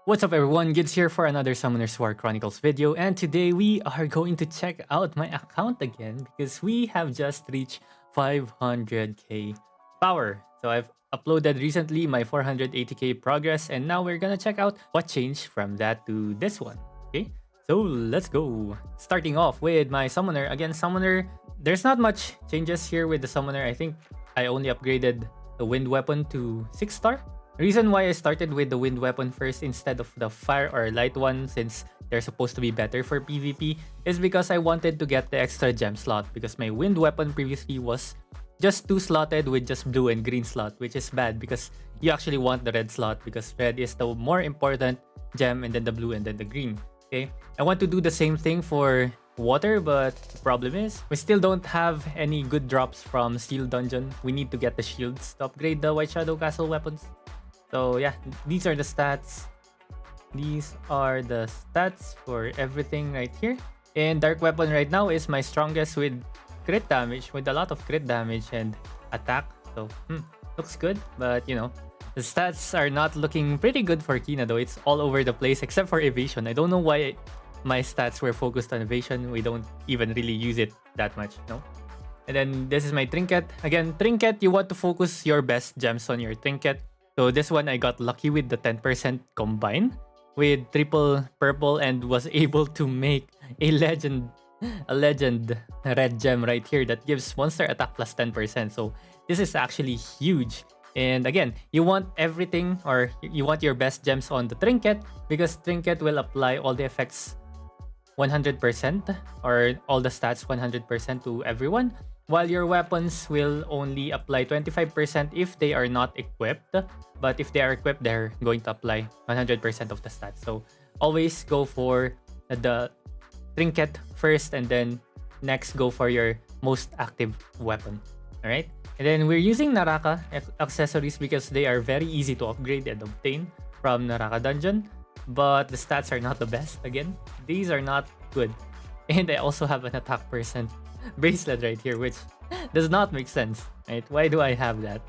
What's up everyone, Gids here for another Summoners War Chronicles video, and today we are going to check out my account again because we have just reached 500k power. So I've uploaded recently my 480k progress, and now we're gonna check out what changed from that to this one. Okay, so let's go. Starting off with my Summoner. Again, Summoner, there's not much changes here with the Summoner. I think I only upgraded the Wind Weapon to 6-star. Reason why I started with the wind weapon first instead of the fire or light one, since they're supposed to be better for PvP, is because I wanted to get the extra gem slot, because my wind weapon previously was just 2 slotted with just blue and green slot, which is bad because you actually want the red slot, because red is the more important gem, and then the blue, and then the green. Okay, I want to do the same thing for water, but the problem is we still don't have any good drops from Steel Dungeon. We need to get the shields to upgrade the White Shadow Castle weapons. So yeah, these are the stats. These are the stats for everything right here. And Dark Weapon right now is my strongest with crit damage, with a lot of crit damage and attack. So looks good, but you know, the stats are not looking pretty good for Kina though. It's all over the place except for evasion. I don't know why my stats were focused on evasion. We don't even really use it that much, no? And then this is my trinket. Again, trinket, you want to focus your best gems on your trinket. So this one, I got lucky with the 10% combine with triple purple and was able to make a legend red gem right here that gives monster attack plus 10%. So this is actually huge. And again, you want everything, or you want your best gems on the trinket, because trinket will apply all the effects 100%, or all the stats 100% to everyone, while your weapons will only apply 25% if they are not equipped. But if they are equipped, they're going to apply 100% of the stats. So always go for the trinket first, and then next go for your most active weapon. Alright? And then we're using Naraka accessories because they are very easy to upgrade and obtain from Naraka Dungeon. But the stats are not the best. Again, these are not good. And I also have an attack percent bracelet right here, which does not make sense, right? Why do I have that?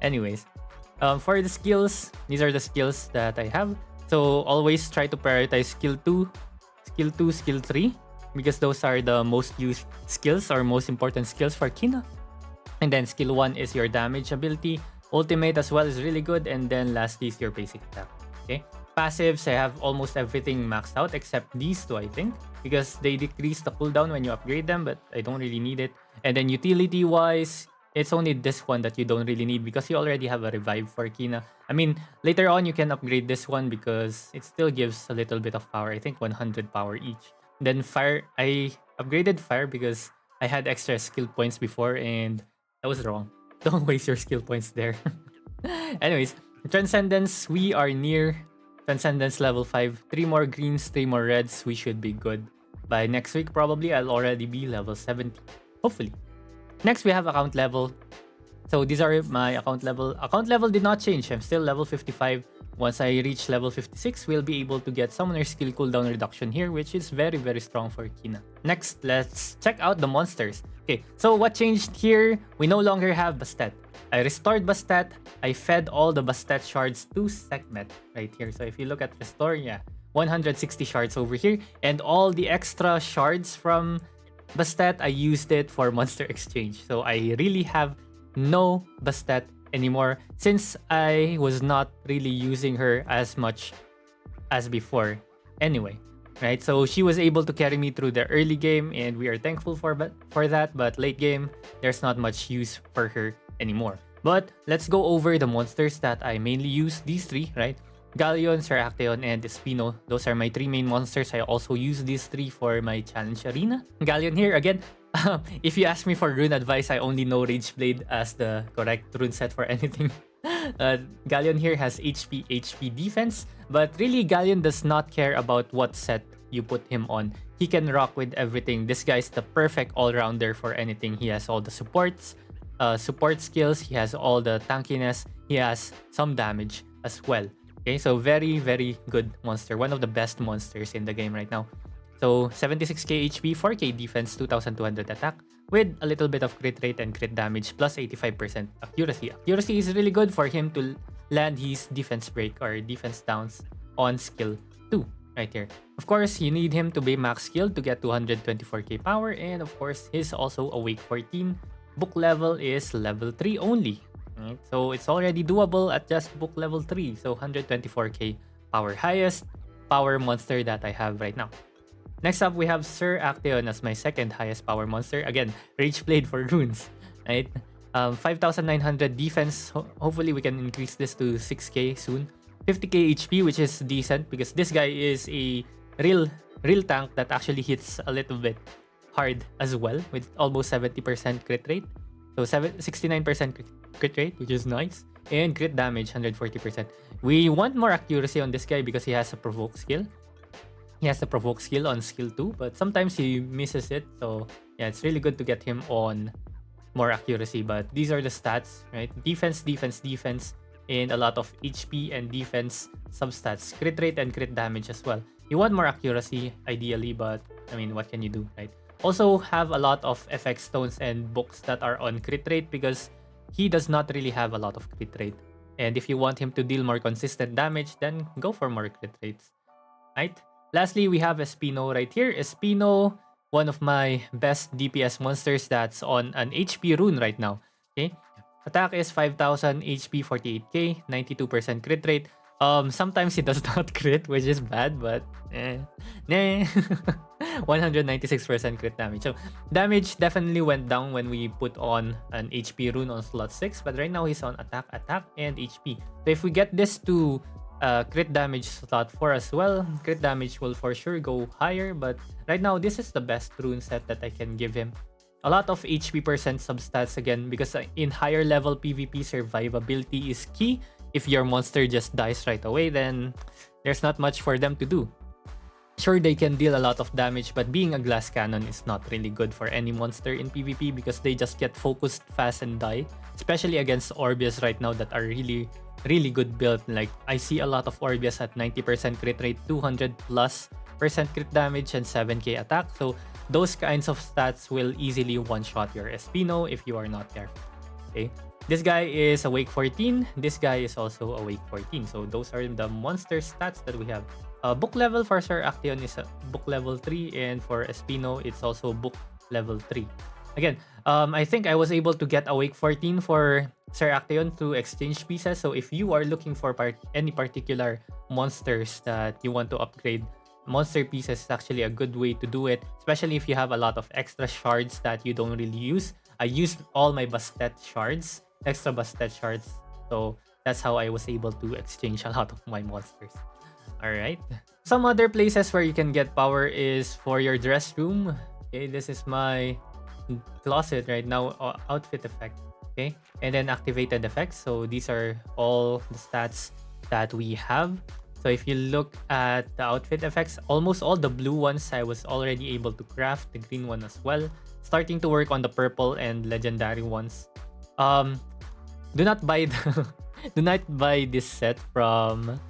Anyways, for the skills, these are the skills that I have. So always try to prioritize skill 2, skill 3, because those are the most used skills, or most important skills for Kina. And then skill 1 is your damage ability. Ultimate as well is really good. And then lastly is your basic attack. Okay. Passives, I have almost everything maxed out except these two, I think, because they decrease the cooldown when you upgrade them, but I don't really need it. And then utility wise, it's only this one that you don't really need because you already have a revive for Kina. I mean, later on you can upgrade this one because it still gives a little bit of power. I think 100 power each. Then fire, I upgraded fire because I had extra skill points before, and I was wrong. Don't waste your skill points there. Anyways, Transcendence, we are near Transcendence level 5. 3 more greens, 3 more reds. We should be good. By next week, probably, I'll already be level 70. Hopefully. Next, we have account level. So these are my account level. Account level did not change. I'm still level 55. Once I reach level 56, we'll be able to get Summoner skill cooldown reduction here, which is very, very strong for Kina. Next, let's check out the monsters. Okay, so what changed here? We no longer have Bastet. I restored Bastet. I fed all the Bastet shards to Sekhmet right here. So if you look at restore, yeah, 160 shards over here. And all the extra shards from Bastet, I used it for monster exchange. So I really have no Bastet anymore since I was not really using her as much as before anyway, right? So she was able to carry me through the early game, and we are thankful for that, but late game, there's not much use for her anymore. But let's go over the monsters that I mainly use. These 3, right? Galleon, Acteon, and Espino. Those are my 3 main monsters. I also use these 3 for my challenge arena. Galleon here, again, if you ask me for rune advice, I only know Rage Blade as the correct rune set for anything. Galleon here has HP defense, but really Galleon does not care about what set you put him on. He can rock with everything. This guy's the perfect all-rounder for anything. He has all the support skills, he has all the tankiness, he has some damage as well. Okay, so very, very good monster. One of the best monsters in the game right now. So 76k HP, 4k defense, 2200 attack, with a little bit of crit rate and crit damage, plus 85% accuracy. Accuracy is really good for him to land his defense break or defense downs on skill 2 right here. Of course, you need him to be max skilled to get 224k power, and of course, he's also awake 14. Book level is level 3 only. Right? So it's already doable at just book level 3. So 124k power, highest power monster that I have right now. Next up, we have Sir Acteon as my second highest power monster. Again, Rage Blade for runes, right? 5,900 defense. Hopefully, we can increase this to 6k soon. 50k HP, which is decent because this guy is a real tank that actually hits a little bit hard as well with almost 70% crit rate. So 69% crit rate, which is nice. And crit damage, 140%. We want more accuracy on this guy because he has a provoke skill. He has the provoke skill on skill 2, but sometimes he misses it. So yeah, it's really good to get him on more accuracy. But these are the stats, right? Defense, defense, defense, and a lot of HP and defense substats. Crit rate and crit damage as well. You want more accuracy, ideally, but I mean, what can you do, right? Also have a lot of FX stones and books that are on crit rate because he does not really have a lot of crit rate. And if you want him to deal more consistent damage, then go for more crit rates, right? Lastly, we have Espino right here. Espino, one of my best DPS monsters that's on an HP rune right now. Okay, attack is 5,000 HP, 48k, 92% crit rate. Sometimes he does not crit, which is bad, but 196% crit damage. So damage definitely went down when we put on an HP rune on slot 6, but right now he's on attack, and HP. So if we get this to crit damage slot 4 as well, crit damage will for sure go higher, but right now this is the best rune set that I can give him. A lot of HP percent substats again because in higher level PvP, survivability is key. If your monster just dies right away, then there's not much for them to do. Sure, they can deal a lot of damage, but being a glass cannon is not really good for any monster in PvP because they just get focused fast and die, especially against Orbeus right now that are really good build. Like, I see a lot of Orbeus at 90% crit rate, 200 plus % crit damage, and 7k attack. So those kinds of stats will easily one-shot your Espino if you are not careful. Okay, this guy is awake 14. This guy is also awake 14. So those are the monster stats that we have. Book level for Sir Acteon is book level 3, and for Espino it's also book level 3. Again, I think I was able to get awake 14 for Sir Acteon through exchange pieces. So if you are looking for any particular monsters that you want to upgrade, monster pieces is actually a good way to do it, especially if you have a lot of extra shards that you don't really use. I used all my Bastet shards, extra Bastet shards. So that's how I was able to exchange a lot of my monsters. Alright. Some other places where you can get power is for your dress room. Okay, this is my closet right now, outfit effect. Okay, and then activated effects. So these are all the stats that we have. So if you look at the outfit effects, almost all the blue ones I was already able to craft, the green one as well. Starting to work on the purple and legendary ones. Do not buy do not buy this set from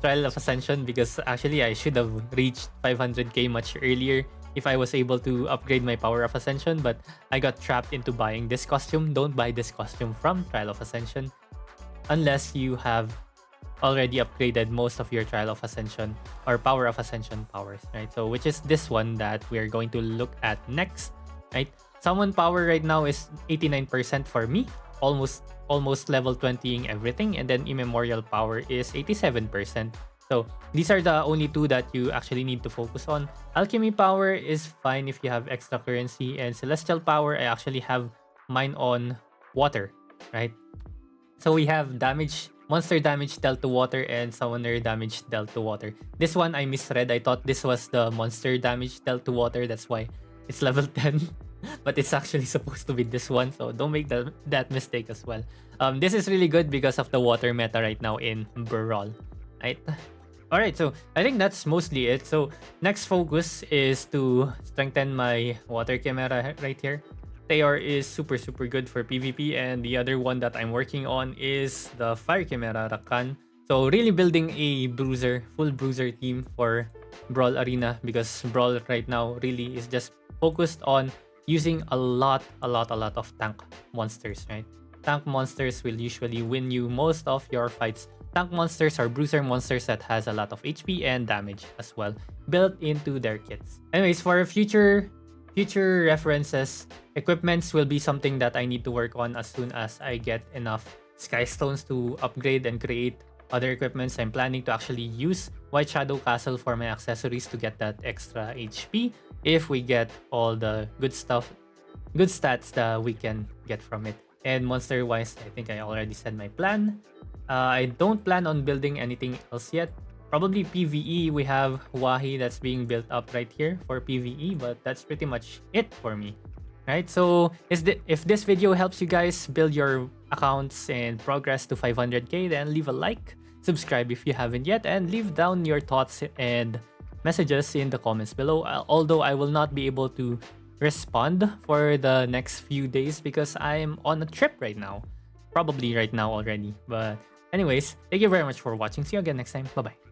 Trial of Ascension because actually I should have reached 500k much earlier if I was able to upgrade my Power of Ascension, but I got trapped into buying this costume. Don't buy this costume from Trial of Ascension unless you have already upgraded most of your Trial of Ascension or Power of Ascension powers, right? So which is this one that we're going to look at next, right? Summon power right now is 89% for me, almost level 20ing everything, and then immemorial power is 87%. So these are the only two that you actually need to focus on. Alchemy power is fine if you have extra currency, and celestial power I actually have mine on water, right? So we have damage, monster damage dealt to water, and summoner damage dealt to water. This one I misread. I thought this was the monster damage dealt to water. That's why it's level 10. But it's actually supposed to be this one. So don't make that mistake as well. This is really good because of the water meta right now in Brawl. Right? Alright, so I think that's mostly it. So next focus is to strengthen my water chimera right here. Theor is super good for PvP, and the other one that I'm working on is the Fire Chimera, Rakan. So really building a full bruiser team for Brawl Arena because Brawl right now really is just focused on using a lot of tank monsters, right? Tank monsters will usually win you most of your fights tank monsters or bruiser monsters that has a lot of HP and damage as well built into their kits. Anyways, for future references, equipments will be something that I need to work on as soon as I get enough sky stones to upgrade and create other equipments. I'm planning to actually use White Shadow Castle for my accessories to get that extra HP if we get all the good stats that we can get from it. And monster wise, I think I already said my plan. I don't plan on building anything else yet. Probably PvE, we have Wahi that's being built up right here for PvE, but that's pretty much it for me. Right, so if this video helps you guys build your accounts and progress to 500k, then leave a like, subscribe if you haven't yet, and leave down your thoughts and messages in the comments below. Although I will not be able to respond for the next few days because I'm on a trip right now. Probably right now already. But anyways, thank you very much for watching. See you again next time. Bye-bye.